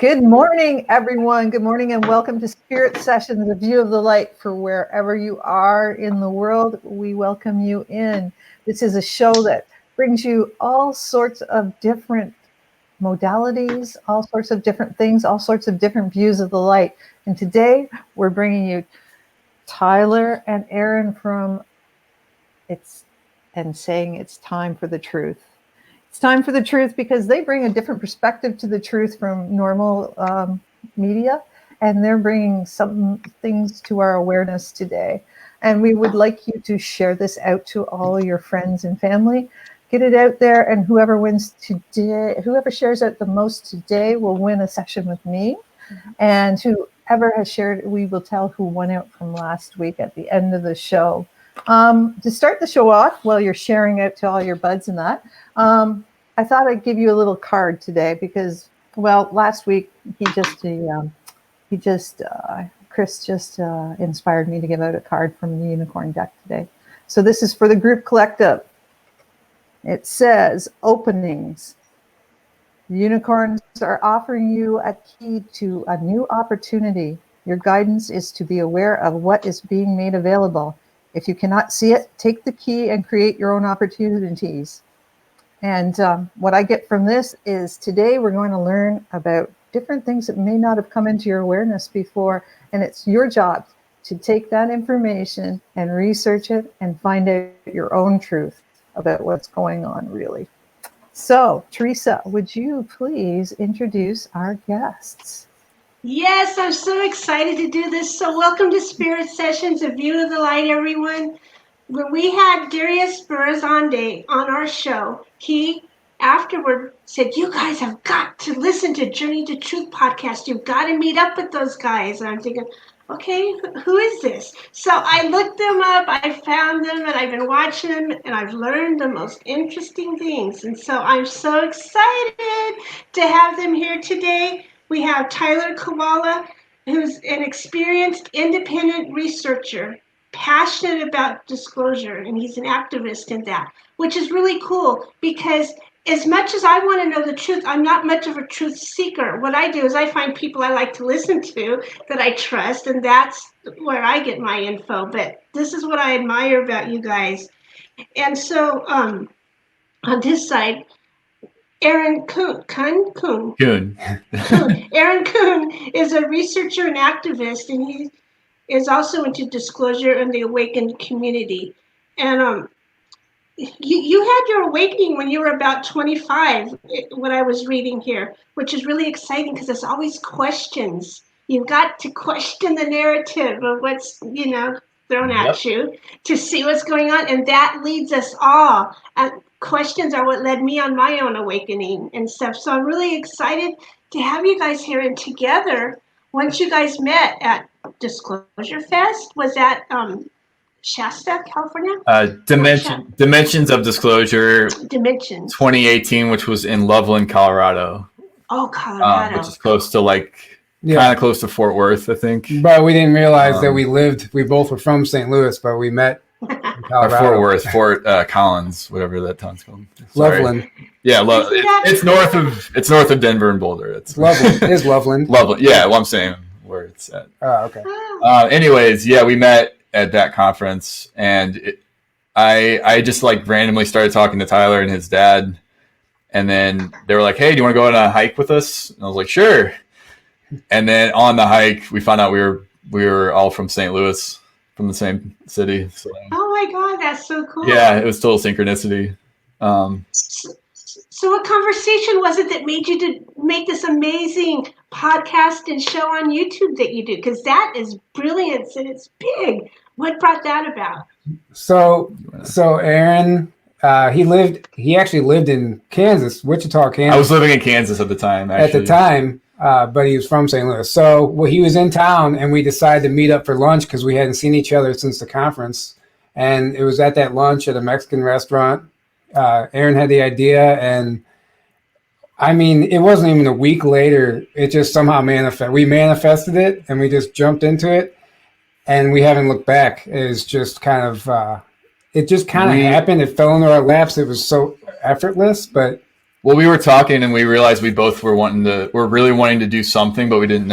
Good morning, everyone. Good morning and welcome to Spirit Sessions, a view of the light for wherever you are in the world. We welcome you in. This is a show that brings you all sorts of different modalities, all sorts of different things, all sorts of different views of the light. And today we're bringing you Tyler and Aaron from saying it's time for the truth. It's time for the truth because they bring a different perspective to the truth from normal media, and they're bringing some things to our awareness today. And we would like you to share this out to all your friends and family. Get it out there, and whoever wins today, whoever shares out the most today will win a session with me. And whoever has shared, we will tell who won out from last week at the end of the show. To start the show off, while you're sharing out to all your buds and that, I thought I'd give you a little card today because, well, last week Chris just inspired me to give out a card from the unicorn deck today. So this is for the group collective. It says openings. Unicorns are offering you a key to a new opportunity. Your guidance is to be aware of what is being made available. If you cannot see it, take the key and create your own opportunities. And what I get from this is today we're going to learn about different things that may not have come into your awareness before. And it's your job to take that information and research it and find out your own truth about what's going on, really. So, Teresa, would you please introduce our guests? Yes, I'm so excited to do this. So welcome to Spirit Sessions, a view of the light, everyone. When we had Darius Barazande on our show, he afterward said, you guys have got to listen to Journey to Truth podcast. You've got to meet up with those guys. And I'm thinking, okay, who is this? So I looked them up, I found them, and I've been watching them, and I've learned the most interesting things. And so I'm so excited to have them here today. We have Tyler Kiwala, who's an experienced independent researcher, passionate about disclosure, and he's an activist in that, which is really cool because as much as I want to know the truth, I'm not much of a truth seeker. What I do is I find people I like to listen to that I trust, and that's where I get my info. But this is what I admire about you guys. And so on this side, Aaron Kuhn. Aaron Kuhn is a researcher and activist, and he is also into disclosure and the awakened community. And you had your awakening when you were about 25, what I was reading here, which is really exciting because there's always questions. You've got to question the narrative of what's, thrown at you to see what's going on. And that leads us all. Questions are what led me on my own awakening and stuff. So I'm really excited to have you guys here and together. Once you guys met at Disclosure Fest, was that Shasta, California? Dimensions of Disclosure. Dimensions. 2018, which was in Loveland, Colorado. Oh, Colorado. Which is close to kind of close to Fort Worth, I think. But we didn't realize that we both were from St. Louis, but we met in Colorado. Fort Worth, Fort Collins, whatever that town's called. Loveland. Yeah, it's north of Denver and Boulder. It's Loveland. It is Loveland. Loveland. Yeah, well, I'm saying where it's at. Oh, okay. Anyways, yeah, we met at that conference, and I just randomly started talking to Tyler and his dad, and then they were like, "Hey, do you want to go on a hike with us?" And I was like, "Sure." And then on the hike, we found out we were all from St. Louis, from the same city. So, oh my God, that's so cool. Yeah, it was total synchronicity. So what conversation was it that made you to make this amazing podcast and show on YouTube that you do? Because that is brilliant and it's big. What brought that about? So Aaron, he actually lived in Kansas, Wichita, Kansas. I was living in Kansas at the time, actually. At the time, but he was from St. Louis. So he was in town, and we decided to meet up for lunch because we hadn't seen each other since the conference. And it was at that lunch at a Mexican restaurant. Aaron had the idea, and I mean, it wasn't even a week later. It just somehow manifested. We manifested it, and we just jumped into it, and we haven't looked back. It's just kind of, it just kind of happened. It fell into our laps. It was so effortless, but Well, we were talking and we realized we both were really wanting to do something, but we didn't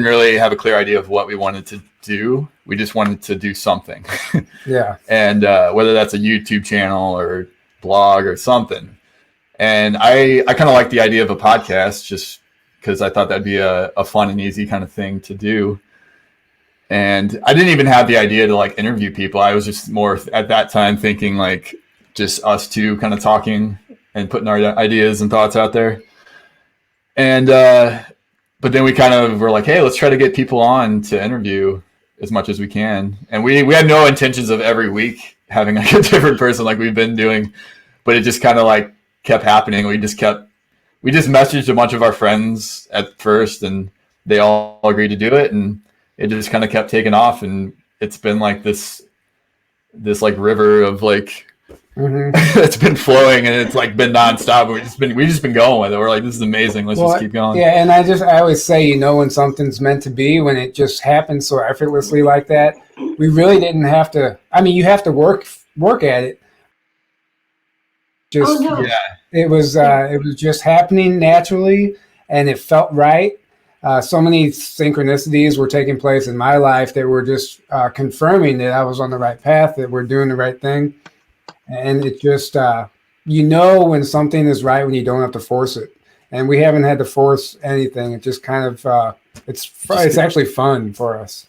really have a clear idea of what we wanted to do. We just wanted to do something. Yeah. And whether that's a YouTube channel or blog or something. And I kind of like the idea of a podcast just because I thought that'd be a fun and easy kind of thing to do. And I didn't even have the idea to like interview people. I was just more at that time thinking like just us two kind of talking and putting our ideas and thoughts out there. And but then we kind of were like, hey, let's try to get people on to interview as much as we can. And we had no intentions of every week having like a different person like we've been doing, but it just kind of like kept happening. We just messaged a bunch of our friends at first and they all agreed to do it. And it just kind of kept taking off. And it's been like this like river of like, it's been flowing and it's like been nonstop. We've just been going with it. We're like, this is amazing. Let's just keep going. Yeah, and I always say, when something's meant to be, when it just happens so effortlessly like that. We really didn't have to. I mean, you have to work at it. Just it was just happening naturally, and it felt right. So many synchronicities were taking place in my life that were just confirming that I was on the right path, that we're doing the right thing. And it just, when something is right when you don't have to force it. And we haven't had to force anything. It just kind of, it's actually fun for us.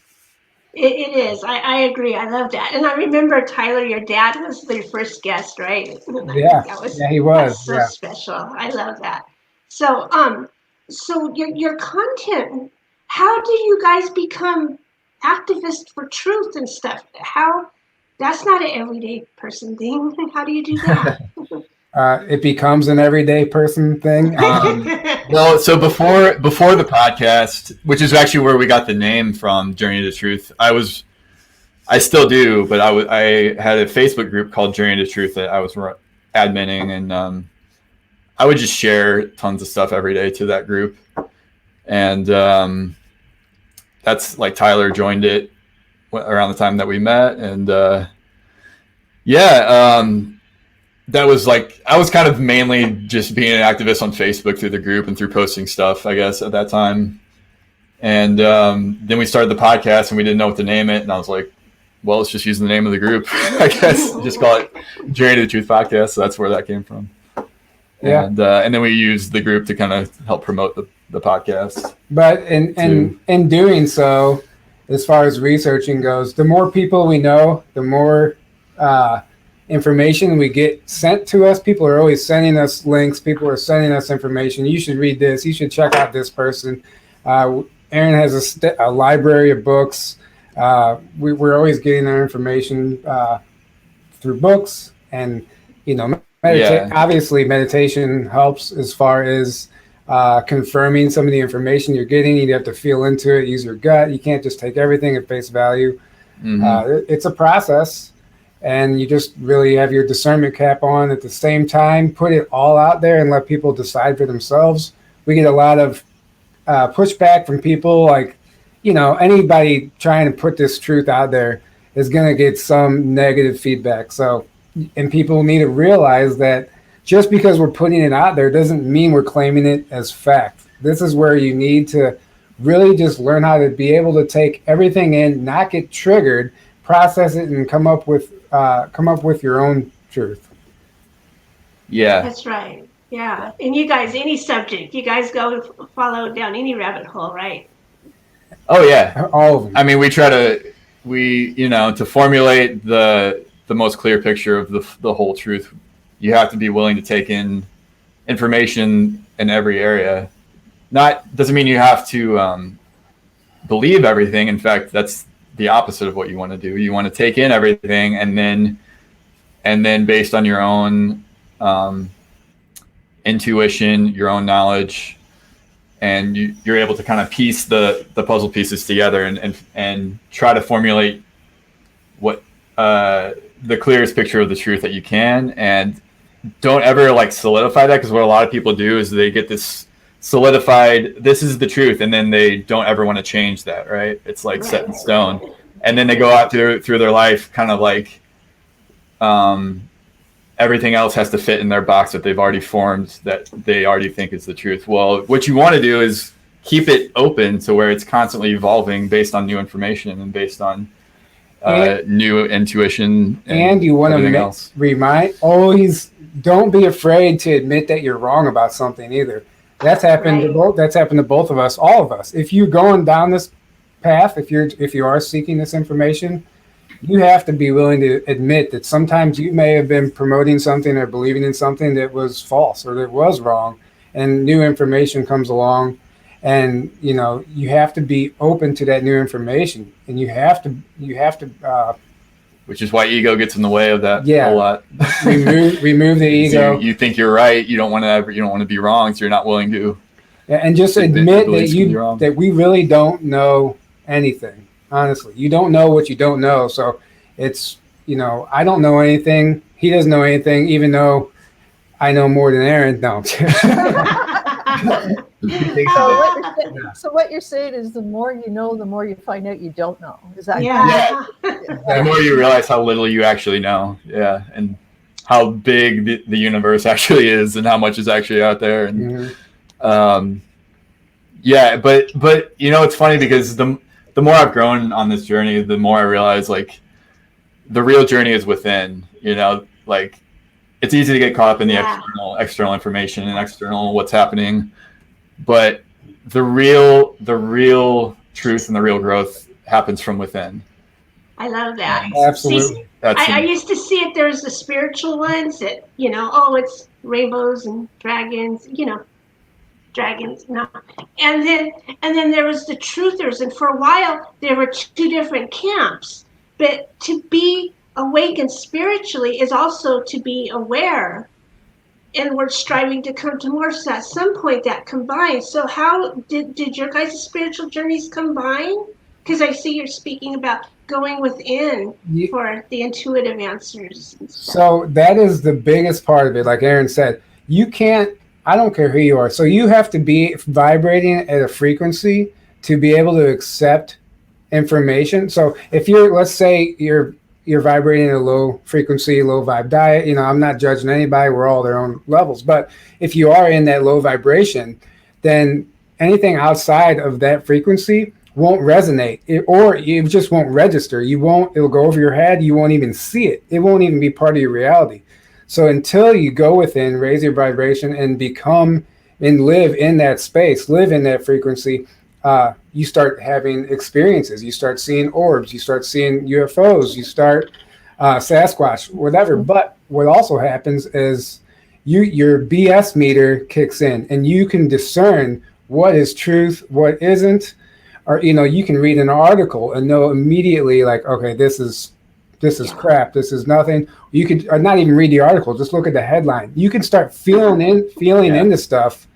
It is. I agree. I love that. And I remember, Tyler, your dad was the first guest, right? Yeah, he was. That's so special. I love that. So, so your content, how do you guys become activists for truth and stuff? That's not an everyday person thing. How do you do that? It becomes an everyday person thing. Well, so before the podcast, which is actually where we got the name from, Journey to Truth, I still do, but I had a Facebook group called Journey to Truth that I was adminning, and I would just share tons of stuff every day to that group. And that's like Tyler joined it around the time that we met. And that was like, I was kind of mainly just being an activist on Facebook through the group and through posting stuff, I guess, at that time. And then we started the podcast and we didn't know what to name it. And I was like, well, let's just use the name of the group, I guess. Just call it Journey to the Truth Podcast. So that's where that came from. Yeah. And then we used the group to kind of help promote the podcast. But in doing so, as far as researching goes, the more people we know, the more information we get sent to us. People are always sending us links. People are sending us information. You should read this. You should check out this person. Aaron has a library of books. We're always getting our information through books. And, obviously meditation helps as far as confirming some of the information you're getting. You have to feel into it, use your gut. You can't just take everything at face value. It's a process, and you just really have your discernment cap on at the same time, put it all out there and let people decide for themselves. We get a lot of pushback from people, like, anybody trying to put this truth out there is going to get some negative feedback. So, and people need to realize that just because we're putting it out there doesn't mean we're claiming it as fact. This is where you need to really just learn how to be able to take everything in, not get triggered, process it, and come up with your own truth. Yeah, that's right. Yeah, and you guys, any subject, you guys go follow down any rabbit hole, right? Oh yeah, all of them. I mean, we try to formulate the most clear picture of the whole truth. You have to be willing to take in information in every area. Doesn't mean you have to believe everything. In fact, that's the opposite of what you want to do. You want to take in everything and then based on your own intuition, your own knowledge, and you're able to kind of piece the puzzle pieces together and try to formulate what the clearest picture of the truth that you can. And don't ever like solidify that, because what a lot of people do is they get this solidified, this is the truth, and then they don't ever want to change that, right? It's like set in stone. And then they go out through their life kind of like everything else has to fit in their box that they've already formed, that they already think is the truth. Well, what you want to do is keep it open to where it's constantly evolving based on new information and based on new intuition and you want to always don't be afraid to admit that you're wrong about something either. That's happened to both. That's happened to both of us, all of us. If you're going down this path, if you are seeking this information, you have to be willing to admit that sometimes you may have been promoting something or believing in something that was false or that was wrong, and new information comes along, and you have to be open to that new information, and you have to. Which is why ego gets in the way of that a lot. remove the ego. You think you're right. You don't want to be wrong, so you're not willing to. And just admit that we really don't know anything. Honestly, you don't know what you don't know. So it's I don't know anything. He doesn't know anything, even though I know more than Aaron. No. So what you're saying is the more you know, the more you find out you don't know. Is that The more you realize how little you actually know. Yeah. And how big the universe actually is and how much is actually out there. And but it's funny because the more I've grown on this journey, the more I realize like the real journey is within, like it's easy to get caught up in the external information and external what's happening. But the real truth and the real growth happens from within. I love that. Absolutely. I used to see it. There's the spiritual ones that, it's rainbows and dragons, dragons. No. And then there was the truthers. And for a while, there were two different camps. But to be awakened spiritually is also to be aware. And we're striving to come to more. So at some point that combines. So how did your guys' spiritual journeys combine? Because I see you're speaking about going within for the intuitive answers. So that is the biggest part of it. Like Aaron said, you can't, I don't care who you are. So you have to be vibrating at a frequency to be able to accept information. So if let's say you're vibrating at a low frequency, low vibe diet, I'm not judging anybody. We're all their own levels. But if you are in that low vibration, then anything outside of that frequency won't resonate, or it just won't register. It'll go over your head. You won't even see it. It won't even be part of your reality. So until you go within, raise your vibration and become and live in that space, live in that frequency, you start having experiences. You start seeing orbs. You start seeing UFOs. You start Sasquatch, whatever. But what also happens is your BS meter kicks in, and you can discern what is truth, what isn't. Or you can read an article and know immediately, like, okay, this is crap. This is nothing. You could not even read the article. Just look at the headline. You can start feeling into stuff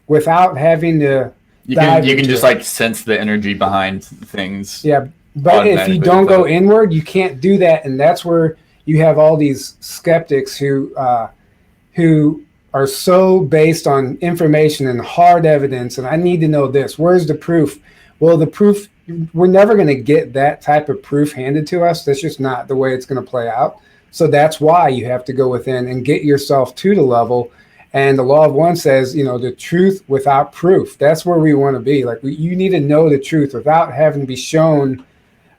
without having to. You can just like sense the energy behind things. Yeah, but if you don't go inward, you can't do that, and that's where you have all these skeptics who are so based on information and hard evidence. And I need to know this. Where's the proof? Well, the proof, we're never going to get that type of proof handed to us. That's just not the way it's going to play out. So that's why you have to go within and get yourself to the level. And the law of one says, the truth without proof. That's where we want to be. Like you need to know the truth without having to be shown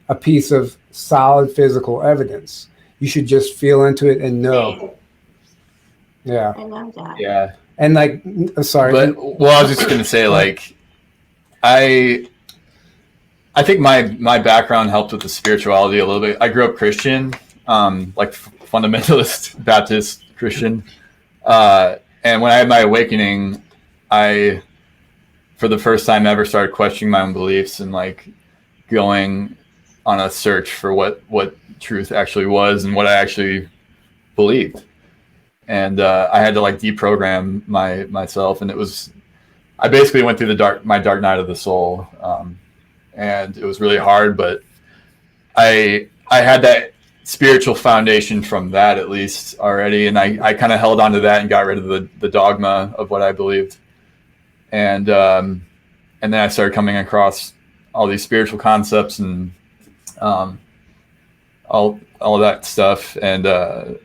a piece of solid physical evidence. You should just feel into it and know. Yeah. I love that. Yeah. And like, sorry. But I was just going to say, like, I think my background helped with the spirituality a little bit. I grew up Christian, like fundamentalist Baptist Christian. And when I had my awakening, I, for the first time ever, started questioning my own beliefs and like going on a search for what truth actually was and what I actually believed. And I had to like deprogram myself, and I basically went through my dark night of the soul. And it was really hard, but I had that spiritual foundation from that at least already, and I kind of held on to that and got rid of the dogma of what I believed, and then I started coming across all these spiritual concepts and all that stuff, and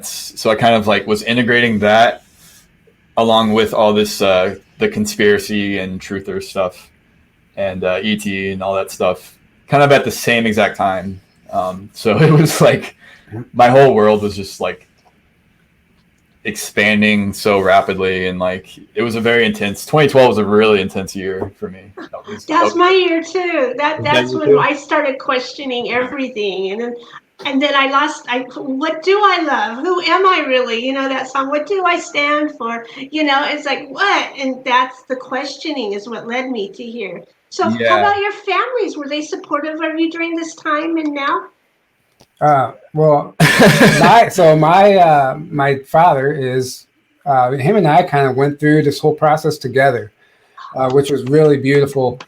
so I kind of like was integrating that along with all this the conspiracy and truther stuff and ET and all that stuff kind of at the same exact time. So it was like my whole world was just like expanding so rapidly, and like it was a very intense 2012 was a really intense year for me. That's my year too. That's your when too? I started questioning everything, and then what do I love? Who am I really? That song, what do I stand for? It's like, what? And that's the questioning is what led me to here. So how about your families? Were they supportive of you during this time and now? Well, my father is, him and I kind of went through this whole process together, which was really beautiful.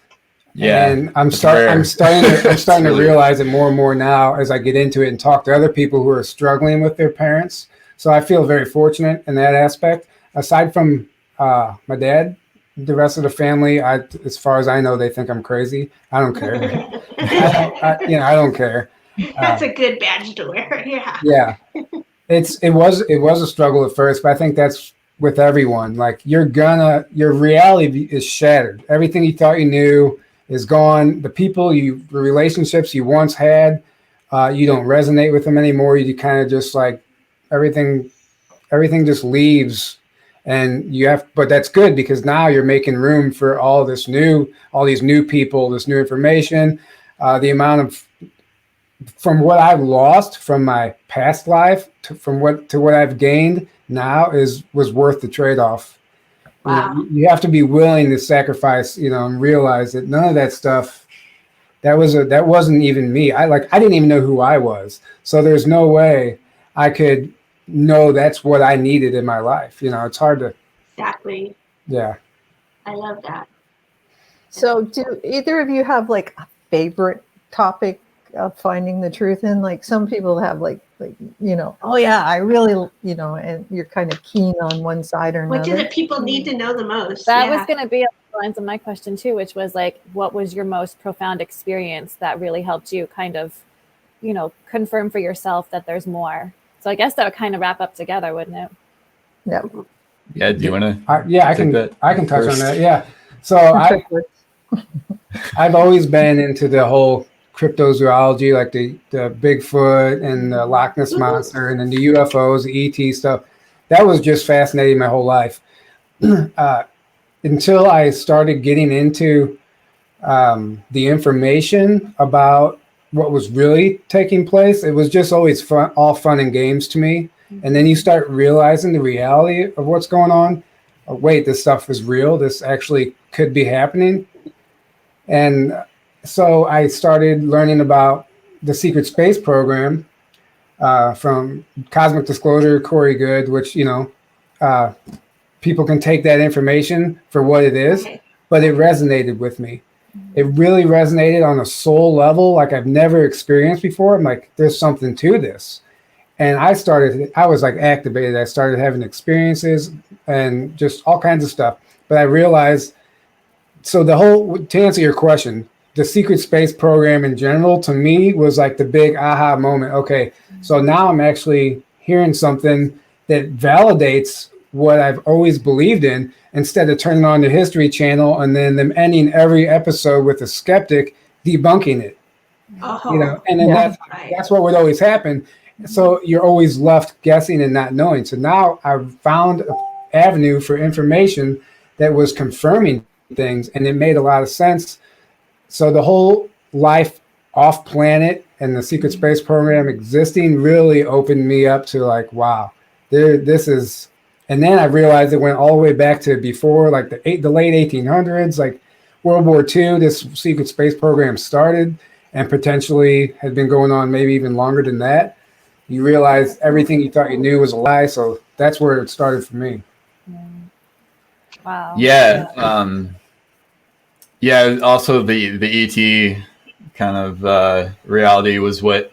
Yeah, and I'm starting to realize it more and more now as I get into it and talk to other people who are struggling with their parents. So I feel very fortunate in that aspect. Aside from my dad, the rest of the family, as far as I know, they think I'm crazy. I don't care. I don't care. That's a good badge to wear. Yeah. Yeah. It was a struggle at first, but I think that's with everyone. Like your reality is shattered. Everything you thought you knew is gone. The relationships you once had, you don't resonate with them anymore. You kind of just like everything just leaves, and but that's good because now you're making room for all these new people, this new information, the amount of from what I've lost from my past life to what I've gained now was worth the trade-off. Wow. You have to be willing to sacrifice, and realize that none of that stuff, that wasn't even me. I didn't even know who I was. So there's no way I could know that's what I needed in my life. It's hard to. Exactly. Yeah. I love that. So do either of you have like a favorite topic of finding the truth in? Like some people have like oh yeah, I really, and you're kind of keen on one side or another. What do the people need to know the most? That was going to be along the lines of my question too, which was like, what was your most profound experience that really helped you kind of, confirm for yourself that there's more? So I guess that would kind of wrap up together, wouldn't it? Yeah. Yeah. Do you want to? I can touch on that. Yeah. So I've always been into the whole cryptozoology, like the Bigfoot and the Loch Ness Monster and then the UFOs, the ET stuff. That was just fascinating my whole life. Until I started getting into the information about what was really taking place. It was just always all fun and games to me. And then you start realizing the reality of what's going on. Oh, wait, this stuff is real. This actually could be happening. And so I started learning about the secret space program from Cosmic Disclosure, Corey Good, which, people can take that information for what it is, but it resonated with me. It really resonated on a soul level like I've never experienced before. I'm like, there's something to this. And I was like activated. I started having experiences and just all kinds of stuff. But I realized, to answer your question, the secret space program in general, to me, was like the big aha moment. Okay, so now I'm actually hearing something that validates what I've always believed in, instead of turning on the History Channel and then them ending every episode with a skeptic debunking it. And then that's what would always happen. So you're always left guessing and not knowing. So now I've found an avenue for information that was confirming things, and it made a lot of sense. So the whole life off planet and the secret space program existing really opened me up to like, wow, this is. And then I realized it went all the way back to before, like the late 1800s, like World War II. This secret space program started and potentially had been going on maybe even longer than that. You realize everything you thought you knew was a lie. So that's where it started for me. Wow. Yeah. Yeah. Also, the ET kind of reality was what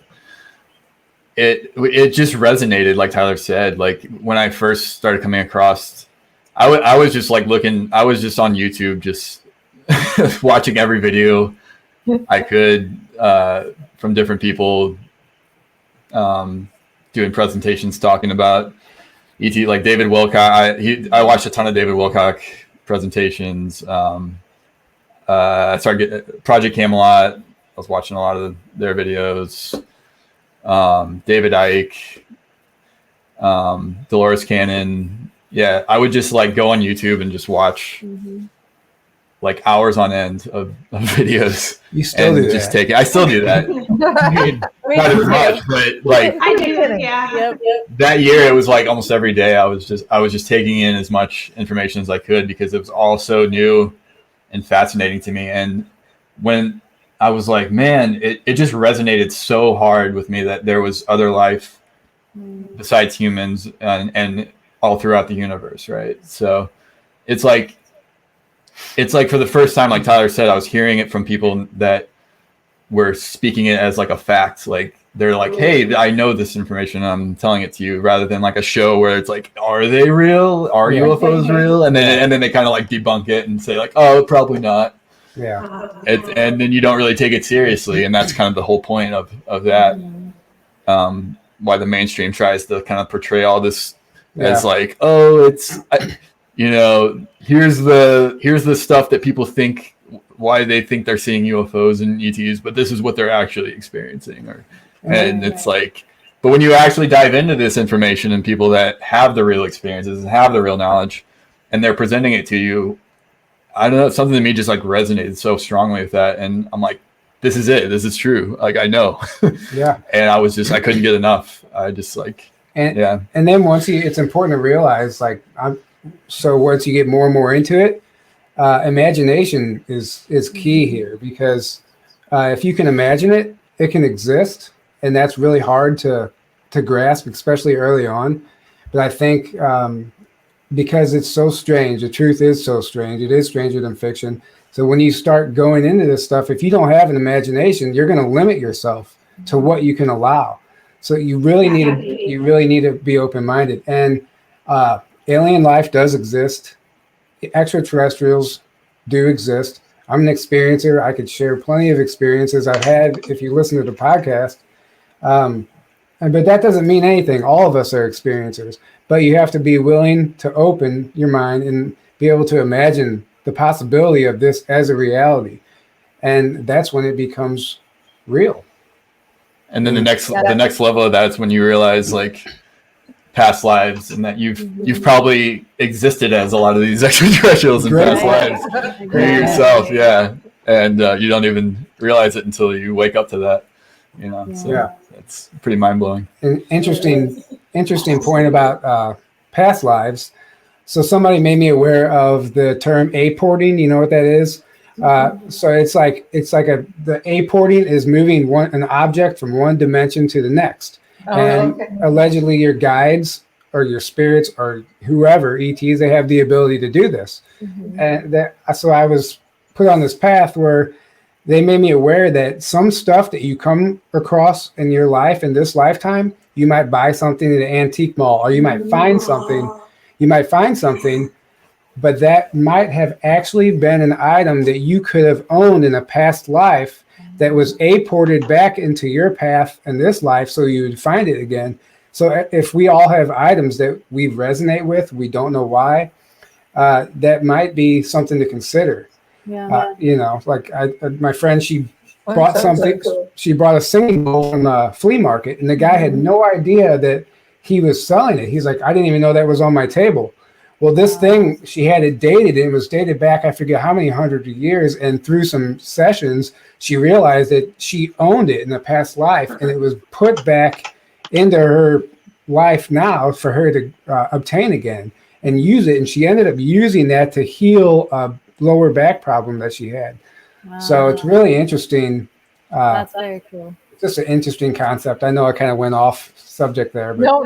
it just resonated, like Tyler said. Like when I first started coming across, I was just like I was just on YouTube, just watching every video I could from different people. doing presentations talking about ET, like David Wilcock. I watched a ton of David Wilcock presentations. I started Project Camelot. I was watching a lot of their videos. David Icke, Dolores Cannon. Yeah, I would just like go on YouTube and just watch like hours on end of videos. You still do just that. take it. I still do that. I mean, not as much, but like I do, yeah. Yep. that year, it was like almost every day. I was just taking in as much information as I could because it was all so new and fascinating to me. And when I was like, man, it just resonated so hard with me that there was other life besides humans and all throughout the universe, right? So it's like for the first time, like Tyler said, I was hearing it from people that were speaking it as like a fact. Like they're like, hey, I know this information, I'm telling it to you, rather than like a show where it's like, are they real? Are UFOs real? And then they kind of like debunk it and say like, oh, probably not. Yeah. And then you don't really take it seriously. And that's kind of the whole point of that. Why the mainstream tries to kind of portray all this as like, oh, it's, here's the stuff that people think, why they think they're seeing UFOs and ETs, but this is what they're actually experiencing. And it's like, but when you actually dive into this information and people that have the real experiences and have the real knowledge and they're presenting it to you, I don't know, something to me just like resonated so strongly with that. And I'm like, this is it. This is true. Like, I know. Yeah. And I couldn't get enough. I just like, And then it's important to realize, like, so once you get more and more into it, imagination is key here, because if you can imagine it, it can exist, and that's really hard to grasp, especially early on. But I think because it's so strange, the truth is so strange. It is stranger than fiction. So when you start going into this stuff, if you don't have an imagination, you're going to limit yourself to what you can allow. So you really need to be open-minded. And alien life does exist. Extraterrestrials do exist. I'm an experiencer. I could share plenty of experiences I've had if you listen to the podcast. But that doesn't mean anything. All of us are experiencers. But you have to be willing to open your mind and be able to imagine the possibility of this as a reality. And that's when it becomes real. And then the next level of that is when you realize like past lives, and that you've probably existed as a lot of these extraterrestrials in past lives yourself, and you don't even realize it until you wake up to that, So it's pretty mind blowing. An interesting point about past lives. So somebody made me aware of the term aporting. You know what that is? So it's like the aporting is moving an object from one dimension to the next. Allegedly your guides or your spirits or whoever, ETs, they have the ability to do this. And so I was put on this path where they made me aware that some stuff that you come across in your life in this lifetime, you might buy something at an antique mall, or you might find something. But that might have actually been an item that you could have owned in a past life that was aported back into your path in this life, so you would find it again. So if we all have items that we resonate with, we don't know why, that might be something to consider. My friend, she brought something. Cool. She brought a singing bowl from a flea market, and the guy had no idea that he was selling it. He's like, I didn't even know that was on my table. Well, this thing, she had it dated, and it was dated back, I forget how many hundreds of years. And through some sessions, she realized that she owned it in a past life, and it was put back into her life now for her to obtain again and use it. And she ended up using that to heal a lower back problem that she had. Wow. So it's really interesting. That's very cool. Just an interesting concept. I know I kind of went off subject there. But. No.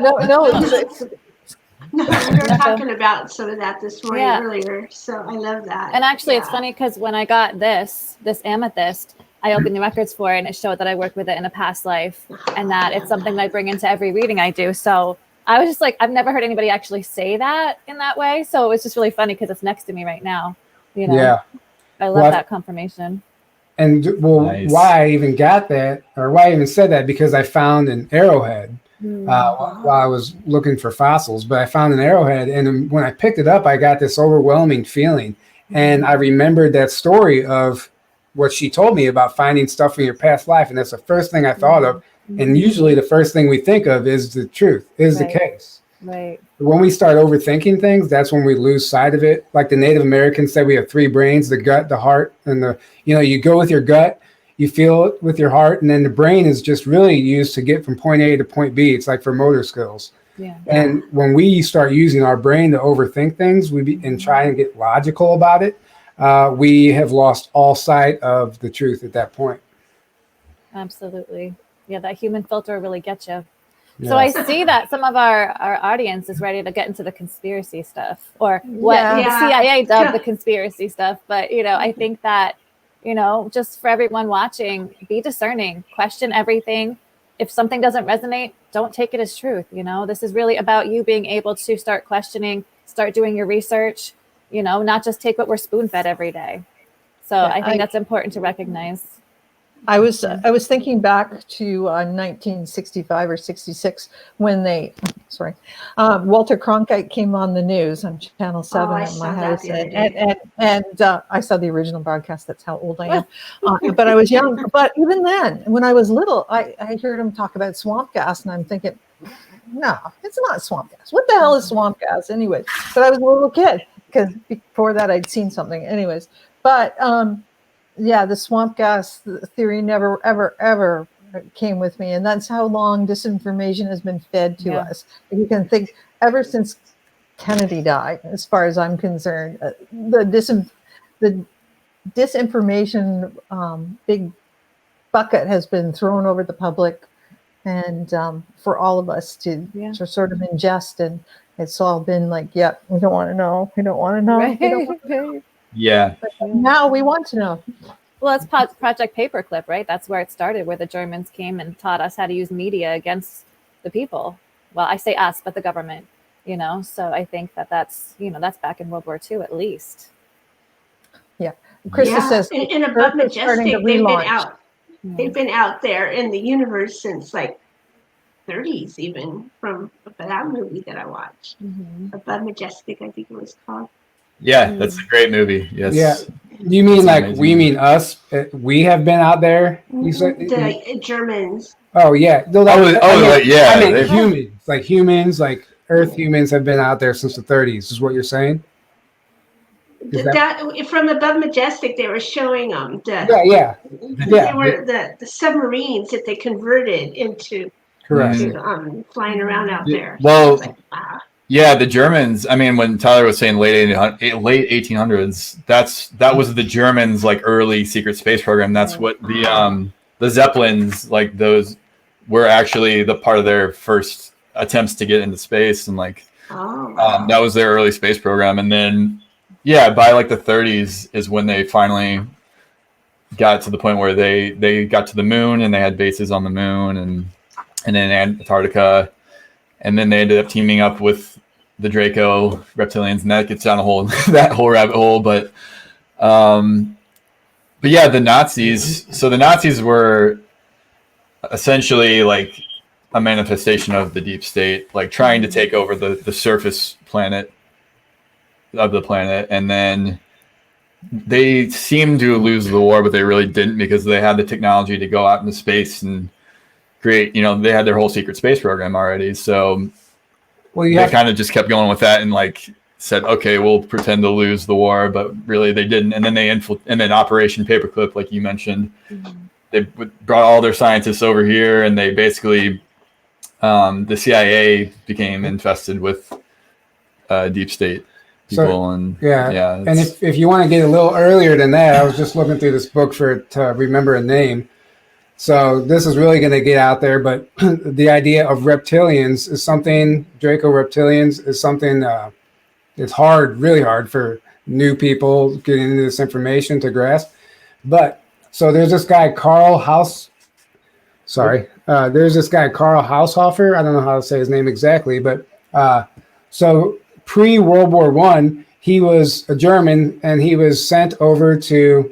We were talking about some of that this morning earlier, so I love that. And actually, it's funny because when I got this amethyst, I opened the records for it, and it showed that I worked with it in a past life, and that it's something that I bring into every reading I do. So I was just like, I've never heard anybody actually say that in that way. So it was just really funny because it's next to me right now. Yeah. I love that confirmation. And nice. Why I even got that, or why I even said that, because I found an arrowhead while I was looking for fossils. But I found an arrowhead, and when I picked it up, I got this overwhelming feeling. And I remembered that story of what she told me about finding stuff from your past life. And that's the first thing I thought of. And usually the first thing we think of is the truth, is the case. Right. When we start overthinking things, that's when we lose sight of it. Like the Native Americans said, we have three brains: the gut, the heart, and you go with your gut, you feel it with your heart, and then the brain is just really used to get from point A to point B. It's like for motor skills. Yeah. And when we start using our brain to overthink things, and try and get logical about it, we have lost all sight of the truth at that point. Absolutely. Yeah, that human filter really gets you. Yeah. So I see that some of our audience is ready to get into the conspiracy stuff, or what the CIA dubbed the conspiracy stuff. But, I think that, just for everyone watching, be discerning, question everything. If something doesn't resonate, don't take it as truth. This is really about you being able to start questioning, start doing your research, not just take what we're spoon fed every day. So I think that's important to recognize. I was thinking back to 1965 or 66 when Walter Cronkite came on the news on Channel 7 at my house, and I saw the original broadcast. That's how old I am. But I was young. But even then, when I was little, I heard him talk about swamp gas, and I'm thinking, no, it's not swamp gas. What the hell is swamp gas, anyway? But I was a little kid, because before that I'd seen something, anyways. But the swamp gas theory never, ever, ever came with me. And that's how long disinformation has been fed to us. You can think ever since Kennedy died, as far as I'm concerned, the disinformation big bucket has been thrown over the public, and for all of us to sort of ingest. And it's all been like, we don't want to know. We don't want to know. Right. We don't want to know. Yeah. But now we want to know. Well, it's Project Paperclip, right? That's where it started, where the Germans came and taught us how to use media against the people. Well, I say us, but the government, So I think that's back in World War II at least. Yeah. Krista says, in Above Majestic, they've been out there in the universe since like 30s, even from that movie that I watched. Above Majestic, I think it was called. Yeah, that's a great movie. Yes. Yeah. You mean we mean us? We have been out there. You said the Germans. Oh yeah. I meant humans. Humans, like Earth humans have been out there since the 30s. Is what you're saying? From Above Majestic, they were showing them. They were the submarines that they converted into. Correct. Flying around out there. Well. Yeah, the Germans. I mean, when Tyler was saying late 1800s, that was the Germans' early secret space program. That's what the Zeppelins, those were actually the part of their first attempts to get into space, and that was their early space program. And then by the 30s is when they finally got to the point where they got to the moon, and they had bases on the moon and then Antarctica. And then they ended up teaming up with the Draco reptilians, and that gets down that whole rabbit hole. But the Nazis. So the Nazis were essentially a manifestation of the deep state, trying to take over the surface planet of the planet, and then they seemed to lose the war, but they really didn't, because they had the technology to go out into space and create, they had their whole secret space program already. So they kind of just kept going with that and said, okay, we'll pretend to lose the war, but really they didn't. And then and then Operation Paperclip, like you mentioned, they brought all their scientists over here, and they basically, the CIA became infested with deep state people. And if you want to get a little earlier than that, I was just looking through this book to remember a name. So this is really going to get out there, but the idea of reptilians is something, Draco reptilians is something, it's really hard for new people getting into this information to grasp. But so there's this guy, Carl Haushofer. I don't know how to say his name exactly, but so pre-World War I, he was a German, and he was sent over to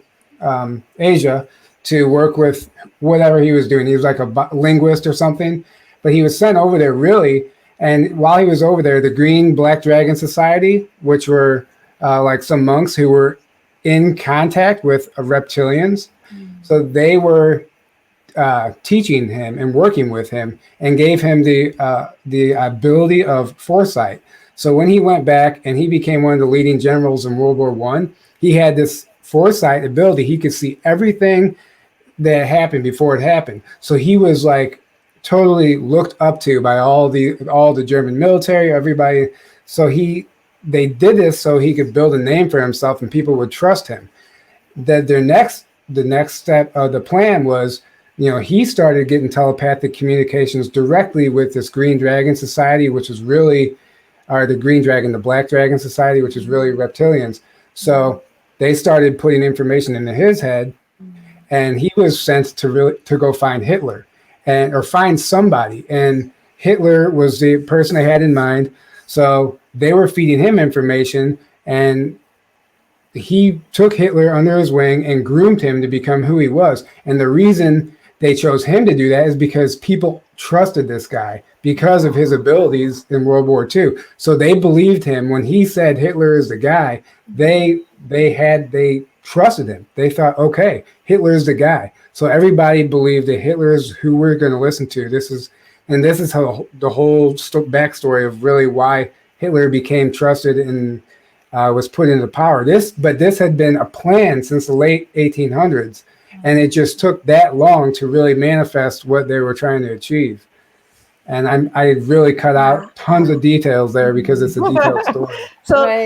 Asia to work with whatever he was doing. He was like a linguist or something, but he was sent over there really. And while he was over there, the Green Black Dragon Society, which were like some monks who were in contact with reptilians, so they were teaching him and working with him and gave him the ability of foresight. So when he went back and he became one of the leading generals in World War I, he had this foresight ability. He could see everything that happened before it happened. So he was like totally looked up to by all the German military, everybody. So they did this so he could build a name for himself and people would trust him. That the next step of the plan was, he started getting telepathic communications directly with this Green Dragon Society, which was really, or the Green Dragon, the Black Dragon Society, which is really reptilians. So they started putting information into his head, and he was sent to go find Hitler or find somebody. And Hitler was the person they had in mind. So they were feeding him information, and he took Hitler under his wing and groomed him to become who he was. And the reason they chose him to do that is because people trusted this guy because of his abilities in World War II. So they believed him when he said Hitler is the guy. They trusted him. They thought, okay, Hitler is the guy. So everybody believed that Hitler is who we're going to listen to. This is how the whole backstory of really why Hitler became trusted and was put into power. This had been a plan since the late 1800s, and it just took that long to really manifest what they were trying to achieve. And I really cut out tons of details there because it's a detailed story.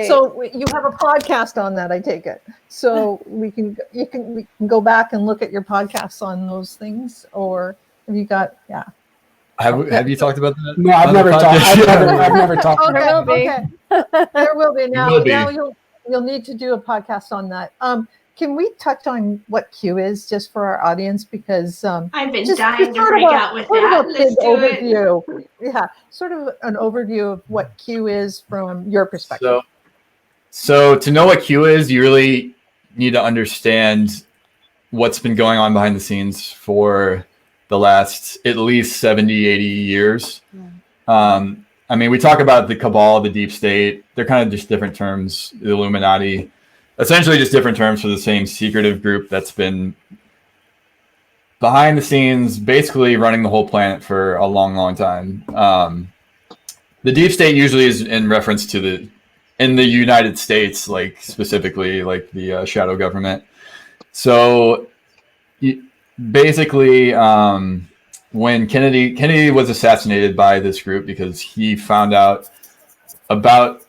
So you have a podcast on that, I take it. So we can go back and look at your podcasts on those things, or have you got Have you talked about that? No, I've never talked. I've never talked. Okay, There will be. okay. There will be now. Will be. Now you'll need to do a podcast on that. Can we touch on what Q is just for our audience, because I've been just dying to sort break of out with sort of that. a Let's big do it. overview. Yeah, sort of an overview of what Q is from your perspective. So to know what Q is, you really need to understand what's been going on behind the scenes for the last at least 70, 80 years. I mean, we talk about the cabal, the deep state. They're kind of just different terms, the Illuminati. Essentially just different terms for the same secretive group that's been behind the scenes, basically running the whole planet for a long, long time. The deep state usually is in reference to in the United States, like specifically like the shadow government. So basically, when Kennedy was assassinated by this group because he found out about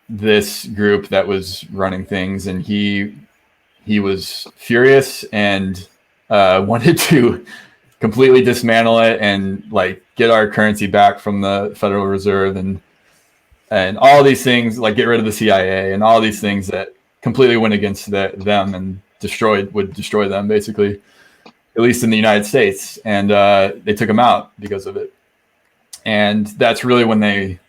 this group that was running things, and he was furious and wanted to completely dismantle it and like get our currency back from the Federal Reserve and all these things, like get rid of the CIA and all these things that completely went against them and would destroy them, basically, at least in the United States. And they took him out because of it. And that's really when they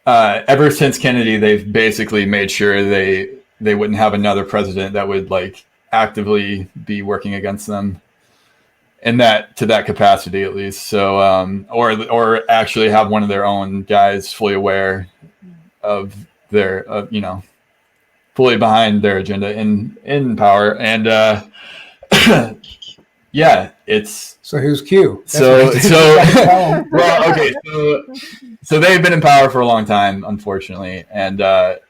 ever since Kennedy, they've basically made sure they wouldn't have another president that would like actively be working against them, and that to that capacity at least. So, or actually have one of their own guys fully aware of their, fully behind their agenda in power. And yeah, it's. So who's Q? So well, okay. So they've been in power for a long time, unfortunately, and the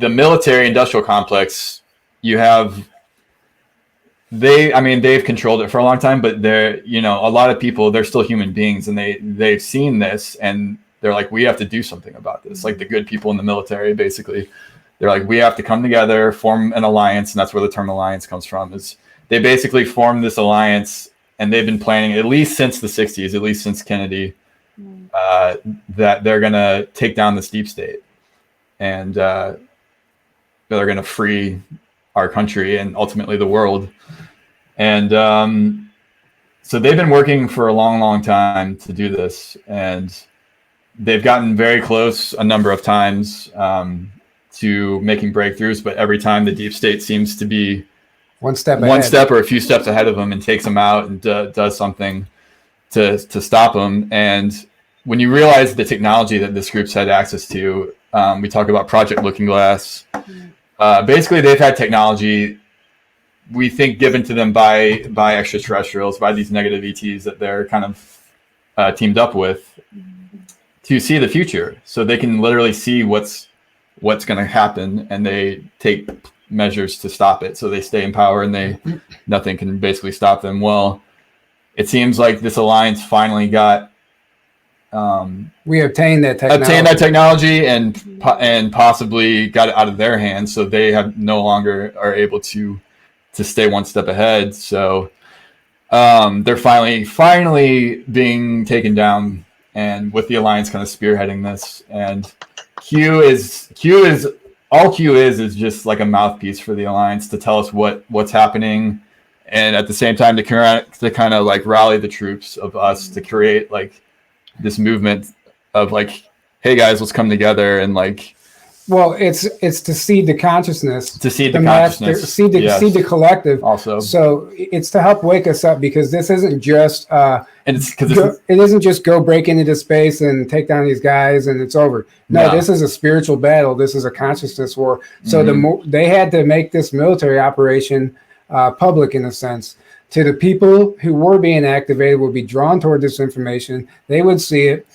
military-industrial complex. They've controlled it for a long time, but a lot of people, they're still human beings, and they've seen this, and they're like, we have to do something about this. Like the good people in the military, basically, they're like, we have to come together, form an alliance, and that's where the term alliance comes from. Is they basically formed this alliance. And they've been planning, at least since the 60s, at least since Kennedy, that they're going to take down this deep state. And they're going to free our country and ultimately the world. And so they've been working for a long, long time to do this. And they've gotten very close a number of times to making breakthroughs. But every time the deep state seems to be one step or a few steps ahead of them and takes them out and does something to stop them. And when you realize the technology that this group's had access to, we talk about Project Looking Glass. Basically, they've had technology, we think, given to them by extraterrestrials, by these negative ETs that they're kind of teamed up with to see the future. So they can literally see what's going to happen, and they take measures to stop it. So they stay in power, and nothing can basically stop them. Well, it seems like this alliance finally got we obtained that technology, and possibly got it out of their hands, so they have no longer are able to stay one step ahead. So they're finally being taken down, and with the alliance kind of spearheading this. And Q is just like a mouthpiece for the alliance to tell us what's happening, and at the same time to kind of like rally the troops of us to create like this movement of like, hey guys, let's come together. And like, well, it's to seed the consciousness, seed the collective also. So it's to help wake us up, because this isn't just and it's because it isn't just go break into space and take down these guys and it's over. No, this is a spiritual battle. This is a consciousness war. So they had to make this military operation public, in a sense. To the people who were being activated, would be drawn toward this information. They would see it.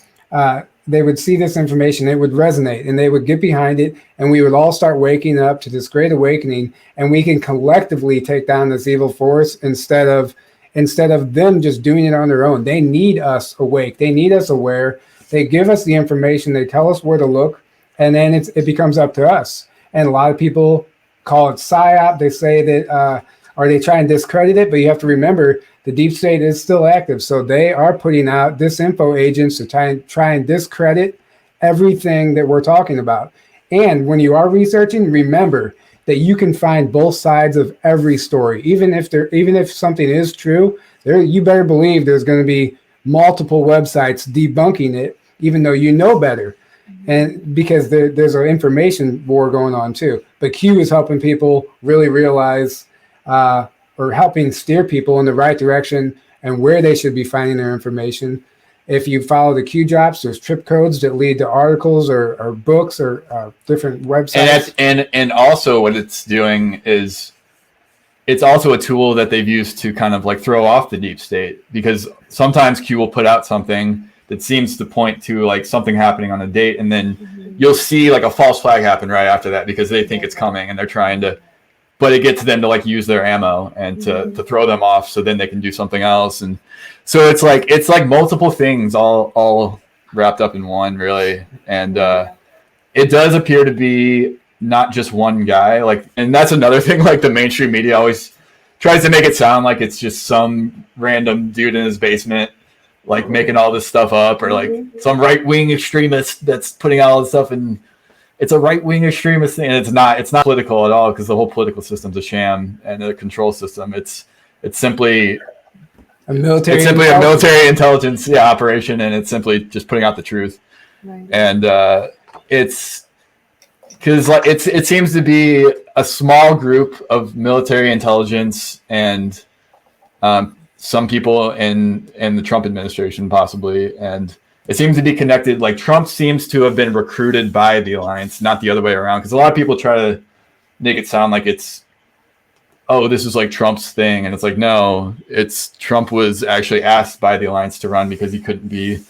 They would see this information. It would resonate, and they would get behind it. And we would all start waking up to this great awakening. And we can collectively take down this evil force instead of them just doing it on their own. They need us awake. They need us aware. They give us the information. They tell us where to look, and then it becomes up to us. And a lot of people call it psyop. They say that. Or they try and discredit it, but you have to remember the deep state is still active. So they are putting out disinfo agents to try and discredit everything that we're talking about. And when you are researching, remember that you can find both sides of every story. Even if something is true, you better believe there's going to be multiple websites debunking it, even though you know better. And because there's an information war going on too. But Q is helping people really realize or helping steer people in the right direction and where they should be finding their information. If you follow the Q drops, there's trip codes that lead to articles or books or different websites. And also what it's doing is it's also a tool that they've used to kind of like throw off the deep state, because sometimes Q will put out something that seems to point to like something happening on a date, and then you'll see like a false flag happen right after that because they think it's coming and they're trying to. But it gets them to like use their ammo and to throw them off, so then they can do something else. And so it's like multiple things all wrapped up in one, really. And it does appear to be not just one guy. Like, and that's another thing. Like the mainstream media always tries to make it sound like it's just some random dude in his basement, like making all this stuff up, or like some right-wing extremist that's putting out all this stuff and. It's a right-wing extremist thing, and it's not political at all, because the whole political system's a sham and a control system. It's simply a military intelligence operation, and it's simply just putting out the truth. Right. And it's because like it seems to be a small group of military intelligence and some people in the Trump administration possibly, and it seems to be connected. Like Trump seems to have been recruited by the alliance, not the other way around. Because a lot of people try to make it sound like it's, oh, this is like Trump's thing, and it's like, no, it's Trump was actually asked by the alliance to run because he couldn't be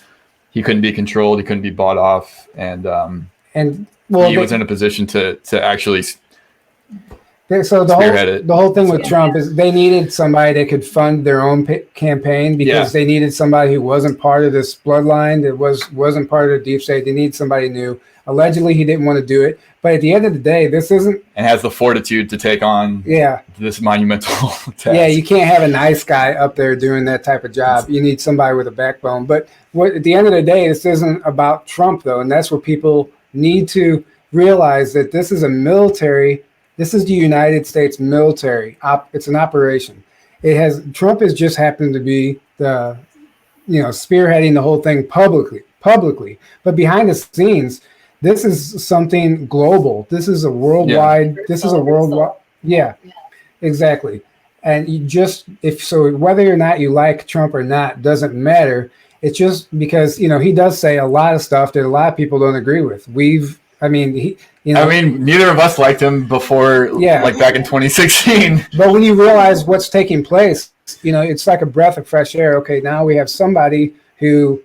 controlled, he couldn't be bought off, and he was in a position to actually. So the whole thing with Trump is they needed somebody that could fund their own campaign, because they needed somebody who wasn't part of this bloodline, that wasn't part of the deep state. They need somebody new. Allegedly, he didn't want to do it, but at the end of the day, this isn't. And has the fortitude to take on this monumental task. Yeah, you can't have a nice guy up there doing that type of job. You need somebody with a backbone. But at the end of the day, this isn't about Trump, though, and that's what people need to realize, that this is a military. This is the United States military. It's an operation. Trump has just happened to be spearheading the whole thing publicly. But behind the scenes, this is something global. This is a worldwide. Yeah, exactly. And you just, whether or not you like Trump or not doesn't matter. It's just because, he does say a lot of stuff that a lot of people don't agree with. Neither of us liked him before, like back in 2016. But when you realize what's taking place, it's like a breath of fresh air. Okay, now we have somebody who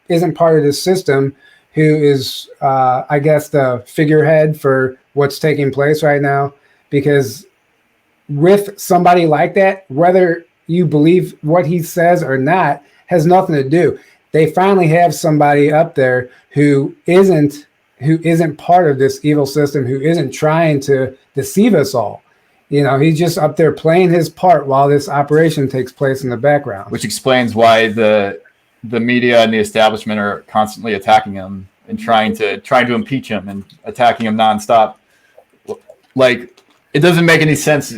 isn't part of this system, who is, I guess, the figurehead for what's taking place right now. Because with somebody like that, whether you believe what he says or not, has nothing to do. They finally have somebody up there who isn't part of this evil system, who isn't trying to deceive us all. He's just up there playing his part while this operation takes place in the background. Which explains why the media and the establishment are constantly attacking him and trying to impeach him and attacking him nonstop. Like, it doesn't make any sense.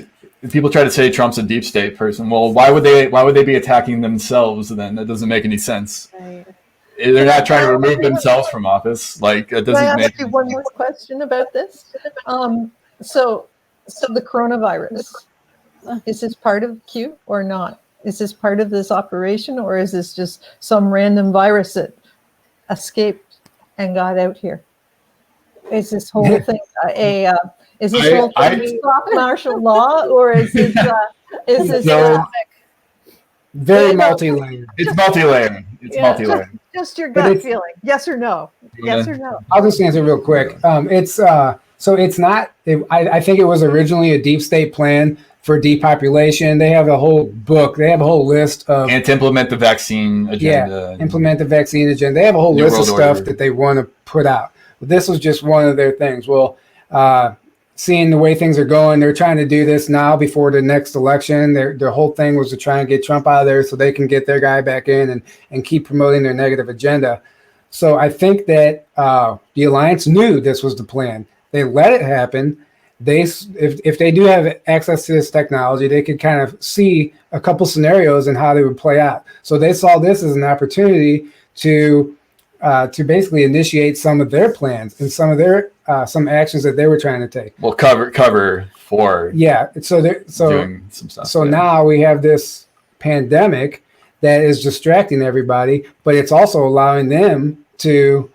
People try to say Trump's a deep state person. Well, why would they be attacking themselves then? That doesn't make any sense. Right. They're not trying to remove themselves from office. Like, it doesn't make. Can I ask you one more question about this? So the coronavirus, is this part of Q or not? Is this part of this operation, or is this just some random virus that escaped and got out here? Is this whole thing is this whole thing stop martial law, or is it very multi-layered? It's multi-layered. It's multi-layered. Just your gut feeling, yes or no? Yes or no? I'll just answer real quick. It's not. I think it was originally a deep state plan for depopulation. They have a whole book. They have a whole list of and to implement the vaccine agenda. Yeah, implement the vaccine agenda. They have a whole list of stuff that they want to put out. But this was just one of their things. Well, seeing the way things are going, they're trying to do this now before the next election. Their whole thing was to try and get Trump out of there so they can get their guy back in and keep promoting their negative agenda. So I think that the alliance knew this was the plan. They let it happen. If they do have access to this technology, they could kind of see a couple scenarios and how they would play out. So they saw this as an opportunity to basically initiate some of their plans and some of their some actions that they were trying to take. Well, cover for doing some stuff. So now we have this pandemic that is distracting everybody, but it's also allowing them to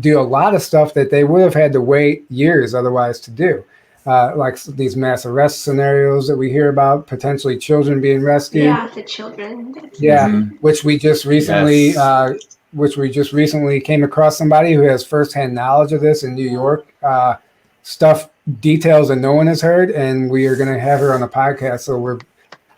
do a lot of stuff that they would have had to wait years otherwise to do. Like these mass arrest scenarios that we hear about, potentially children being rescued. Yeah, the children. Which we just recently, came across somebody who has firsthand knowledge of this in New York. Details that no one has heard, and we are going to have her on the podcast. So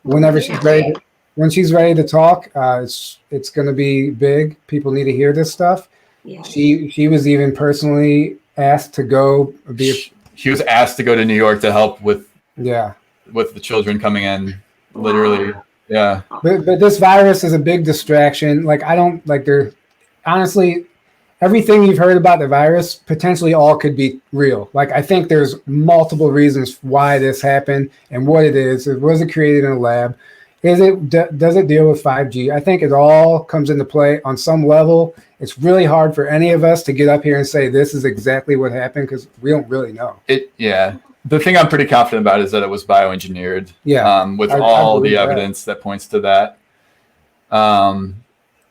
whenever she's ready, when she's ready to talk, it's going to be big. People need to hear this stuff. Yes. She was even personally asked to go be. She was asked to go to New York to help with the children coming in, literally. Yeah. But this virus is a big distraction. Like, I don't like honestly, everything you've heard about the virus, potentially all could be real. Like, I think there's multiple reasons why this happened and what it is. Was it created in a lab? Does it deal with 5G? I think it all comes into play on some level. It's really hard for any of us to get up here and say this is exactly what happened because we don't really know. The thing I'm pretty confident about is that it was bioengineered. With all the evidence that points to that. And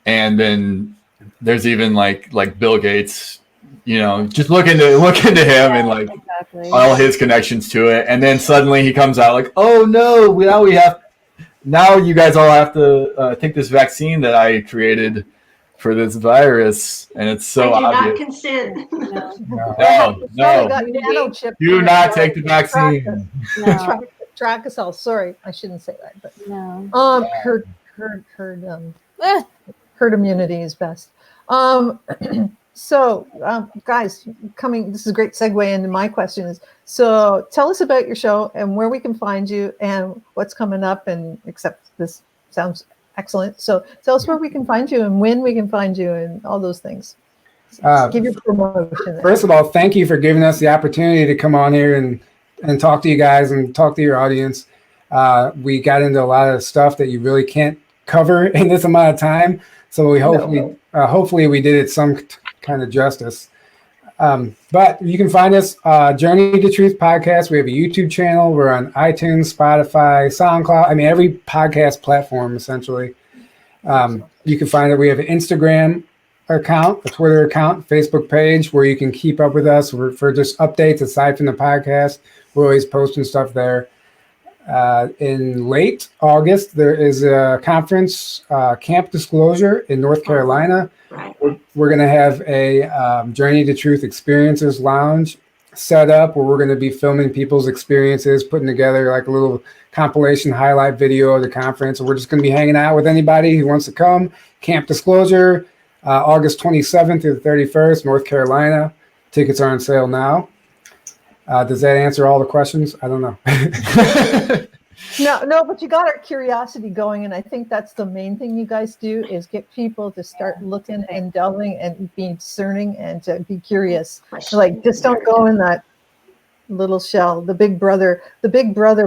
then there's even like Bill Gates, just look into him and all his connections to it. And then suddenly he comes out like, oh no, now you guys all have to take this vaccine that I created for this virus, and it's so obvious. I do not consent. No. Do not take the vaccine. Track us all. Sorry, I shouldn't say that, but no. Herd immunity is best. So, guys, this is a great segue into my question is, so tell us about your show and where we can find you and what's coming up, and except this sounds excellent. So tell us where we can find you and when we can find you and all those things. Give your promotion. First of all, thank you for giving us the opportunity to come on here and talk to you guys and talk to your audience. We got into a lot of stuff that you really can't cover in this amount of time. So we hopefully we did it some kind of justice. But you can find us, Journey to Truth podcast. We have a YouTube channel. We're on iTunes, Spotify, SoundCloud. I mean, every podcast platform, essentially. You can find it. We have an Instagram account, a Twitter account, Facebook page where you can keep up with us for just updates aside from the podcast. We're always posting stuff there. In late August, there is a conference, Camp Disclosure in North Carolina. Right. We're going to have a Journey to Truth Experiences Lounge set up where we're going to be filming people's experiences, putting together like a little compilation highlight video of the conference. And we're just going to be hanging out with anybody who wants to come. Camp Disclosure, August 27th through the 31st, North Carolina. Tickets are on sale now. Does that answer all the questions? I don't know. No, but you got our curiosity going, and I think that's the main thing you guys do is get people to start looking and delving and being discerning and to be curious. Like, just don't go in that little shell. The big brother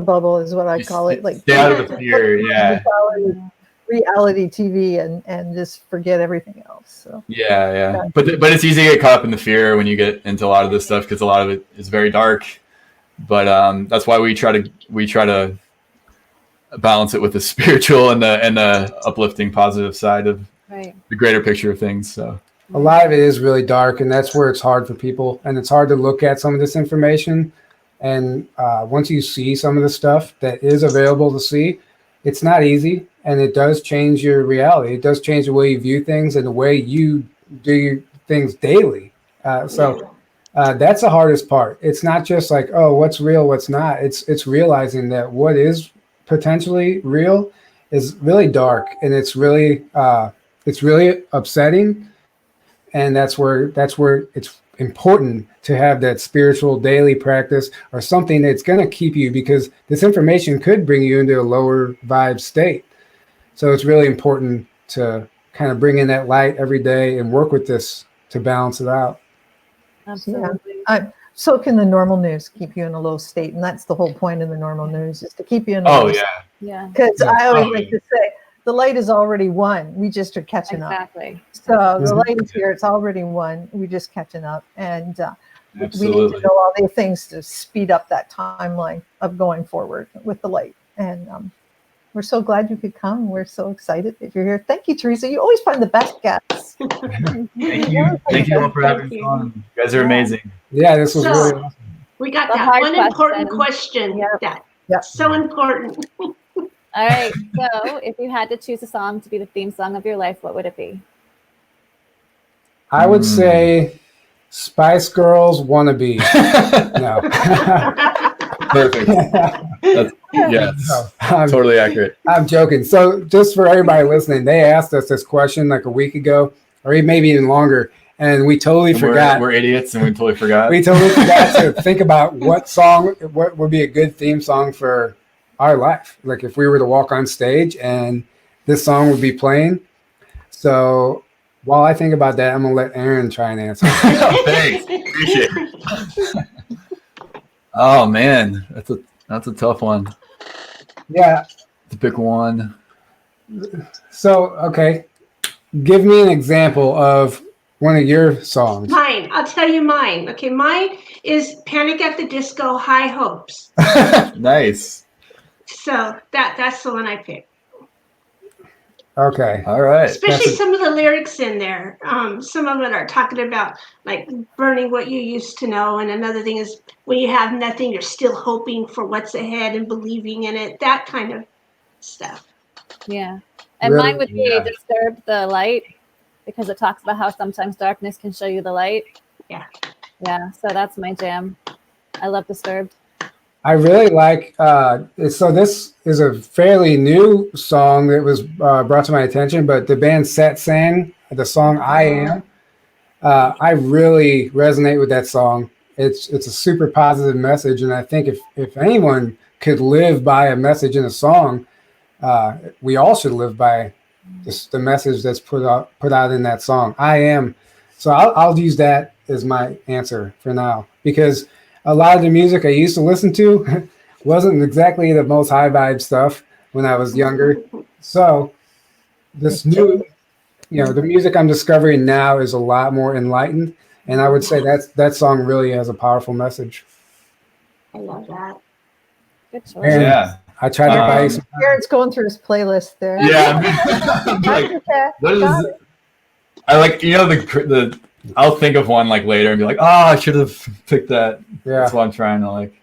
bubble is what I call it. Like, stay out of the fear. Yeah. Reality TV and just forget everything else. So Yeah. But it's easy to get caught up in the fear when you get into a lot of this stuff because a lot of it is very dark. But that's why we try to balance it with the spiritual and the uplifting, positive side of the greater picture of things. So a lot of it is really dark, and that's where it's hard for people, and it's hard to look at some of this information. And once you see some of the stuff that is available to see, it's not easy, and it does change your reality. It does change the way you view things and the way you do things daily. That's the hardest part. It's not just like, oh, what's real, what's not. It's realizing that what is potentially real is really dark, and it's really upsetting. And that's where it's important to have that spiritual daily practice or something that's going to keep you, because this information could bring you into a lower vibe state. So it's really important to kind of bring in that light every day and work with this to balance it out. Absolutely. Yeah. So can the normal news keep you in a low state, and that's the whole point of the normal news, is to keep you in a low state. Yeah. Because I always like to say, the light is already won. We just are catching up. Exactly. So the light is here. It's already won. We're just catching up. And we need to know all the things to speed up that timeline of going forward with the light. And we're so glad you could come. We're so excited that you're here. Thank you, Teresa. You always find the best guests. Thank you. Thank you all for having me on. You guys are amazing. Yeah, this was really awesome. We got The that hard one question. important question. That's so important. All right. So if you had to choose a song to be the theme song of your life, what would it be? I would say Spice Girls Wannabe. No. Perfect. Yes. Totally accurate. I'm joking. So just for everybody listening, they asked us this question like a week ago, or maybe even longer, and we totally forgot. We're idiots, and we totally forgot. We totally forgot to think about what would be a good theme song for our life. Like if we were to walk on stage and this song would be playing. So while I think about that, I'm gonna let Aaron try and answer. Thanks. Appreciate it. Oh man, that's a tough one. Yeah. To pick one. So okay, give me an example of one of your songs. Mine. I'll tell you mine. Okay, mine is Panic at the Disco, High Hopes. Nice. So that's the one I picked. Okay. All right. Especially some of the lyrics in there. Some of it are talking about like burning what you used to know. And another thing is when you have nothing, you're still hoping for what's ahead and believing in it. That kind of stuff. Yeah. And Really? mine would be Disturb the Light, because it talks about how sometimes darkness can show you the light. Yeah. Yeah. So that's my jam. I love Disturbed. I really like, so this is a fairly new song that was brought to my attention, but the band Sat sang the song I Am. I really resonate with that song. It's a super positive message, and I think if anyone could live by a message in a song, we all should live by the message that's put out in that song. I Am. So I'll use that as my answer for now, because a lot of the music I used to listen to wasn't exactly the most high vibe stuff when I was younger. So this new, the music I'm discovering now is a lot more enlightened, And I would say that song really has a powerful message. I love that. Good choice. And Yeah. I tried to buy you some. Aaron's going through his playlist there. Yeah. I'm like, Okay. what is Got it? I like, the I'll think of one like later and be like, oh, I should have picked that. Yeah. That's what I'm trying to like.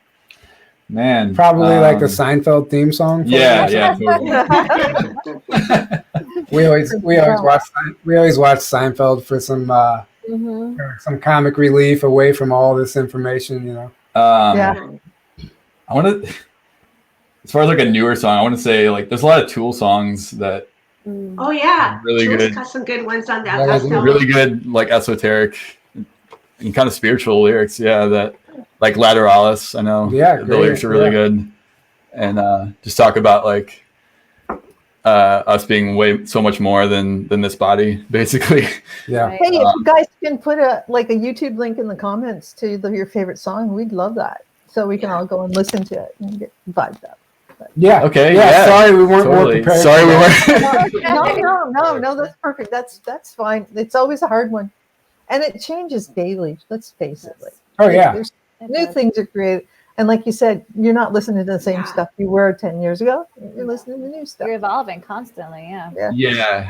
Man. Probably like the Seinfeld theme song. Yeah, yeah, totally. We always watch Seinfeld for some comic relief away from all this information, Yeah. I want to, as far as like a newer song, I want to say like there's a lot of Tool songs that Oh yeah, really Tool's good, got some good ones on that. Yeah, That's they the do. really good like esoteric and kind of spiritual lyrics. Yeah, that like Lateralis. I know. Yeah, the great, lyrics are really yeah. good, and just talk about like us being so much more than this body, basically. Yeah. Right. Hey, if you guys can put a YouTube link in the comments to your favorite song, we'd love that. So we can all go and listen to it and get vibed up. Yeah. Okay. Yeah. Yeah. Sorry, we weren't more Totally. prepared. Sorry, for we that. weren't. No, that's perfect. That's fine. It's always a hard one. And it changes daily, let's face it. Like, Oh yeah. there's new things are created. And like you said, you're not listening to the same stuff you were 10 years ago. You're listening to new stuff. You're evolving constantly. Yeah. Yeah.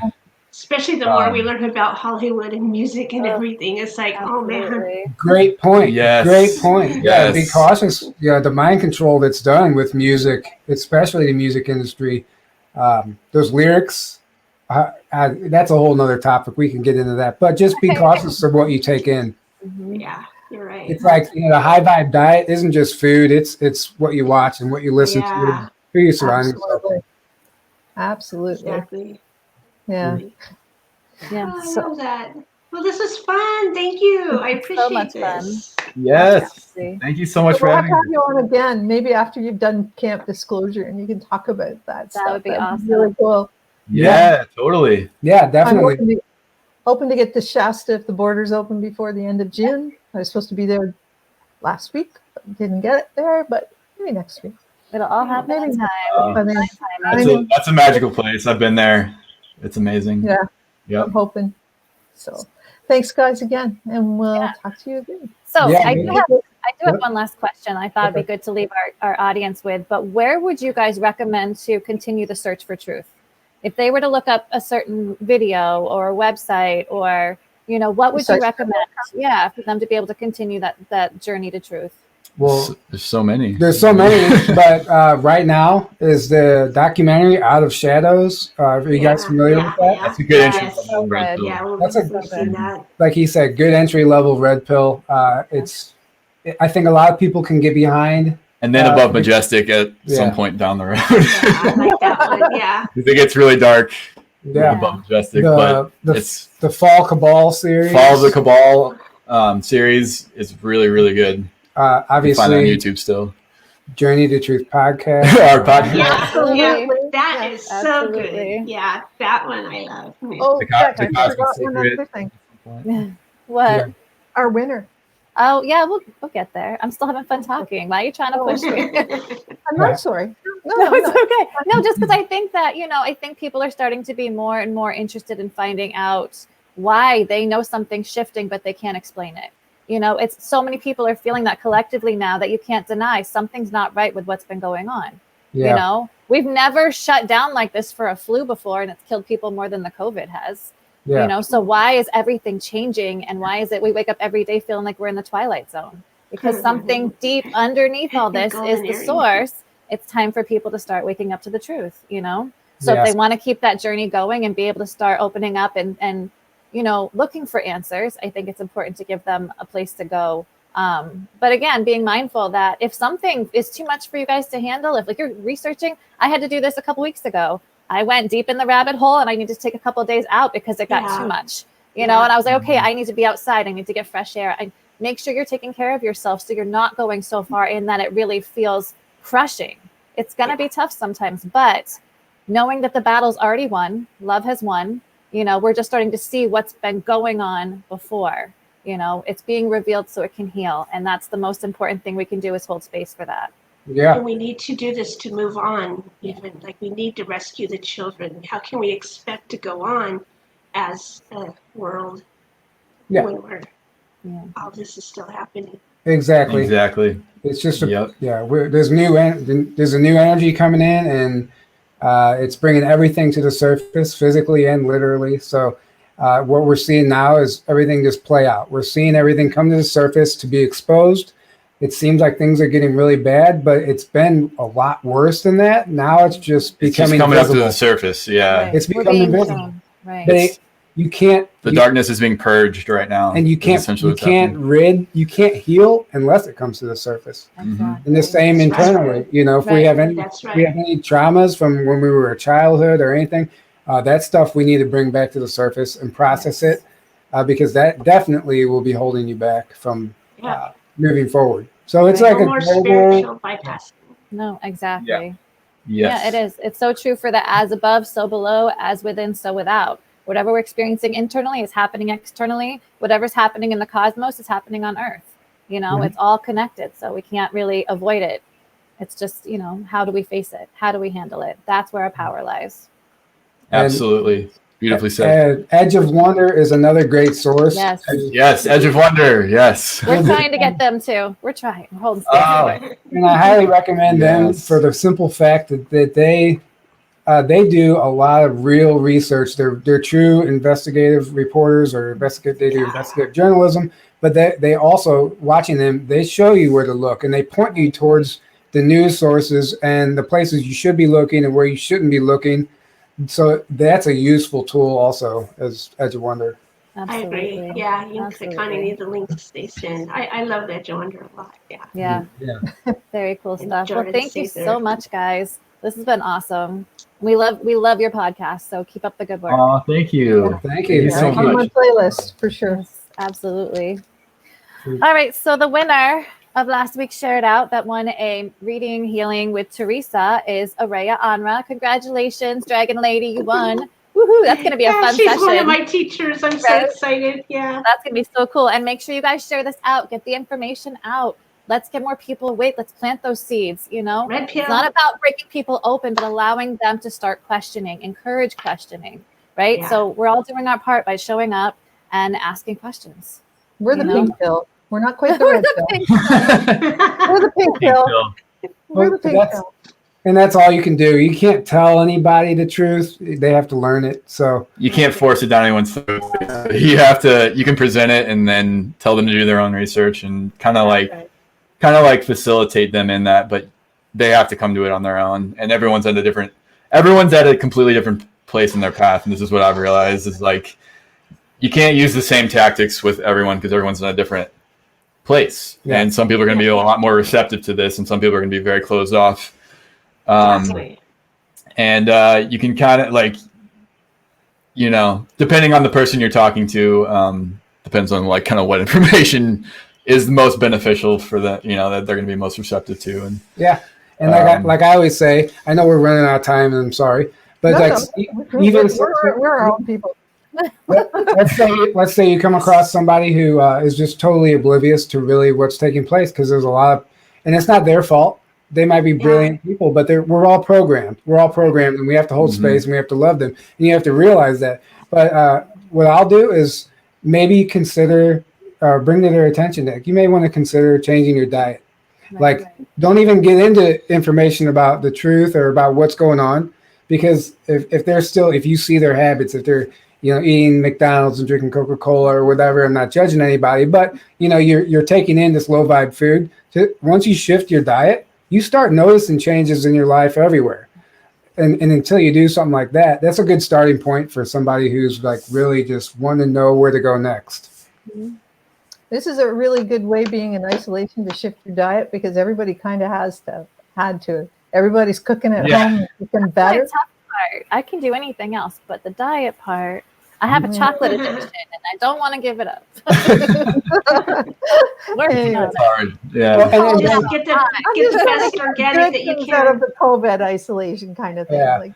Especially the more we learn about Hollywood and music and Oh, everything, it's like, oh man. Absolutely. Great point. Yes. Great point. Yeah. Be Yes. cautious. Yeah. The mind control that's done with music, especially the music industry. Those lyrics. That's a whole nother topic. We can get into that. But just be cautious of what you take in. Yeah, you're right. It's like the high vibe diet isn't just food. It's what you watch and what you listen to, who you surround yourself with. Absolutely. Exactly. Yeah. Yeah. Oh, I love that. Well, this was fun. Thank you. I appreciate much fun. this. Yes. See. Thank you so much for We'll have having to have me. you on again, maybe after you've done Camp Disclosure, and you can talk about that. That would be awesome. Really cool. Yeah, totally. Yeah, I'm definitely. hoping to get to Shasta if the borders open before the end of June. I was supposed to be there last week, but didn't get it there, but maybe next week. It'll all happen in time. I mean, That's a magical place. I've been there. It's amazing. Yeah. Yep. I'm hoping. So thanks guys again, and we'll Yeah. talk to you again. So Yeah, I do maybe. have one last question I thought it'd be good to leave our audience with, but where would you guys recommend to continue the search for truth? If they were to look up a certain video or a website, or what would you recommend? Yeah, for them to be able to continue that journey to truth. Well, There's so many. there's so many, but right now is the documentary Out of Shadows. Are you guys familiar with that? That's a good entry. Yes. level red pill. Yeah, That's a- we've seen that. Like he said, good entry level red pill. I think a lot of people can get behind. And then above Majestic at some point down the road. Yeah, I like that one. Yeah. It gets really dark Yeah, above Majestic, but it's the Fall Cabal series. Fall of the Cabal series is really, really good. You can find it on Obviously, YouTube still. Journey to Truth podcast. Our podcast. Yeah, Absolutely. yeah, that Yeah, is so absolutely. good. Yeah, that one I love. Oh, The Jack, I Cosmic forgot one Secret. other thing. What? Yeah. Our winner. Oh yeah, we'll get there. I'm still having fun talking. Why are you trying to push me? I'm not sorry. No, No, I'm it's not. okay. No, just because I think that, I think people are starting to be more and more interested in finding out why they know something's shifting, but they can't explain it. It's so many people are feeling that collectively now that you can't deny something's not right with what's been going on. Yeah. We've never shut down like this for a flu before, and it's killed people more than the COVID has. Yeah. So why is everything changing, and why is it we wake up every day feeling like we're in the Twilight Zone? Because something deep underneath all this is the source. It's time for people to start waking up to the truth, So if Yes. they want to keep that journey going and be able to start opening up and looking for answers, I think it's important to give them a place to go. But again, being mindful that if something is too much for you guys to handle, if you're researching, I had to do this a couple weeks ago. I went deep in the rabbit hole and I need to take a couple of days out because it got too much, and I was like, okay, I need to be outside. I need to get fresh air. I make sure you're taking care of yourself so you're not going so far in that it really feels crushing. It's going to be tough sometimes, but knowing that the battle's already won, love has won, we're just starting to see what's been going on before, it's being revealed so it can heal. And that's the most important thing we can do is hold space for that. Yeah. And we need to do this to move on. Even like we need to rescue the children. How can we expect to go on as a world Yeah. when we're all this is still happening. Exactly. It's just there's a new energy coming in, and it's bringing everything to the surface, physically and literally. So what we're seeing now is everything just play out. We're seeing everything come to the surface to be exposed. It seems like things are getting really bad, but it's been a lot worse than that. Now it's just becoming coming visible. up to the surface. Yeah, Right. It's becoming visible. Shown. Right. You can't. The darkness is being purged right now, and you can't heal unless it comes to the surface. Exactly. And the same internally. You know, if we have any traumas from when we were a childhood or anything, that stuff we need to bring back to the surface and process it, because that definitely will be holding you back from moving forward. So it's like a more global spiritual bypassing. No, exactly. Yes. Yeah, it is. It's so true for the as above, so below, as within, so without. Whatever we're experiencing internally is happening externally. Whatever's happening in the cosmos is happening on Earth. You know, it's all connected. So we can't really avoid it. It's just, you know, how do we face it? How do we handle it? That's where our power lies. Absolutely. Beautifully said. Edge of Wonder is another great source. Yes, Edge of Wonder. Yes. We're trying to get them too. We're trying. We're holding space. And I highly recommend them for the simple fact that they do a lot of real research. They're true investigative reporters, or they do investigative journalism, but they also, watching them, they show you where to look, and they point you towards the news sources and the places you should be looking and where you shouldn't be looking. So that's a useful tool also as Edge of Wonder. Absolutely. I agree. Yeah, you click on any of the links they send. I love Edge of Wonder a lot. Yeah. Very cool stuff. Well, thank you so much, guys. This has been awesome. We love your podcast, so keep up the good work. Oh, thank you. Thank you so much. On my playlist for sure. Yes, absolutely. All right, so the winner of last week's Share It Out that won a reading healing with Teresa is Araya Anra. Congratulations, Dragon Lady, you won. Woohoo, that's going to be a fun she's session. One of my teachers. I'm so excited. Yeah. That's going to be so cool. And make sure you guys share this out. Get the information out. Let's get more people awake. Let's plant those seeds, you know? Red pill. It's not about breaking people open, but allowing them to start questioning, encourage questioning, right? Yeah. So we're all doing our part by showing up and asking questions. We're the pink pill. We're not quite the red pill. We're the pink pill. We're the pink pill. And that's all you can do. You can't tell anybody the truth. They have to learn it. So you can't force it down anyone's throat. You can present it and then tell them to do their own research and kind of like facilitate them in that, but they have to come to it on their own. And everyone's at a completely different place in their path. And this is what I've realized is like, you can't use the same tactics with everyone because everyone's in a different place. Yeah. And some people are going to be a lot more receptive to this, and some people are going to be very closed off. And you can kind of like, you know, depending on the person you're talking to, depends on like kind of what information is the most beneficial for that, you know, that they're going to be most receptive to. And like I always say, I know we're running out of time, and I'm sorry, but we're our own people. let's say you come across somebody who is just totally oblivious to really what's taking place, because there's a lot of, and it's not their fault. They might be brilliant people, but we're all programmed. We're all programmed, and we have to hold space, and we have to love them, and you have to realize that. But what I'll do is maybe consider, bring to their attention that you may want to consider changing your diet. Don't even get into information about the truth or about what's going on, because if you see their habits, if they're, you know, eating McDonald's and drinking Coca-Cola or whatever, I'm not judging anybody, but you know, you're taking in this low vibe food. Once you shift your diet, you start noticing changes in your life everywhere. And until you do something like that, that's a good starting point for somebody who's like really just wanting to know where to go next. Mm-hmm. This is a really good way, being in isolation, to shift your diet, because everybody kind of had to. Everybody's cooking at home, cooking better. The tough part. I can do anything else, but the diet part, I have a chocolate addiction, and I don't want to give it up. It's hard. Yeah. Get the best organic that you can out of the COVID isolation kind of thing. Yeah. Like,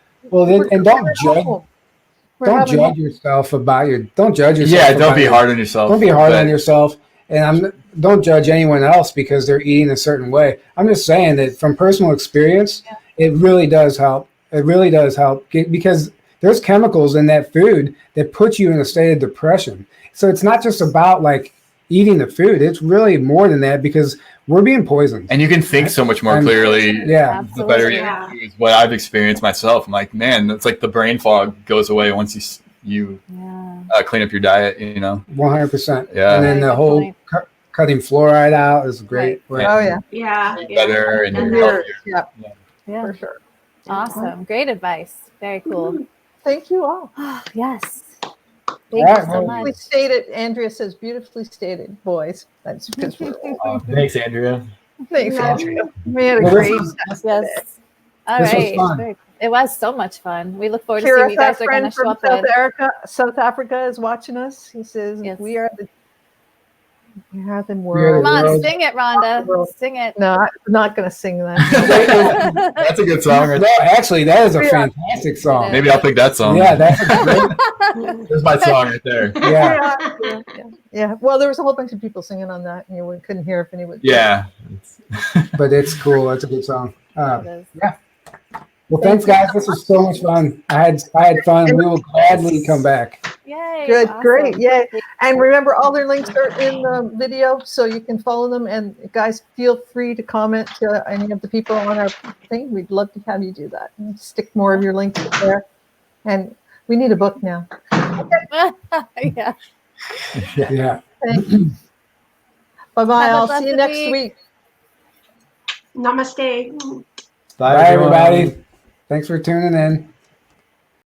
don't judge yourself about your. Don't judge yourself. Yeah, don't be hard on yourself. Don't be hard on yourself, and don't judge anyone else because they're eating a certain way. I'm just saying that from personal experience, it really does help. It really does help, because there's chemicals in that food that put you in a state of depression. So it's not just about like eating the food. It's really more than that because we're being poisoned. And you can think so much more clearly. Yeah. The better Yeah. is what I've experienced myself. I'm like, man, it's like the brain fog goes away once you Yeah. clean up your diet, you know? 100%. Yeah. And then the Good whole point. cutting fluoride out is great. Right. Oh yeah, Yeah. Better and And you're then- healthier. yeah, Yeah. for sure. Awesome. Great advice. Very cool. Thank you all. Yes. All Thank right, you so well, much. Beautifully stated. Andrea says beautifully stated, boys. That's because we're all. Thanks, Andrea. Thanks, Yeah. Andrea. We had a Well, great this time today. Yes. All This was right. fun. Very- It was so much fun. We look forward to seeing Kira, what you guys that are going to friend show from up with. South Africa is watching us. He says, Yes. we are the the world. Come on, world. sing it, Rhonda. Sing it. No, I'm not going to sing that. That's a good song. Right No, there. actually, that is a Yeah. fantastic song. Maybe I'll pick that song. Yeah, that's a great. There's my song right there. Yeah. Yeah. Well, there was a whole bunch of people singing on that, and you couldn't hear if anyone. Yeah. But it's cool. It's a good song. It is. Well, thanks, guys. This was so much fun. I had fun. We will gladly come back. Yay. Good, awesome. great, yay. And remember, all their links are in the video, so you can follow them. And guys, feel free to comment to any of the people on our thing. We'd love to have you do that. And stick more of your links in there. And we need a book now. Yeah. Yeah. Thank you. Bye-bye. Have a I'll see you blessed next week. week. Namaste. Bye, everybody. Thanks for tuning in.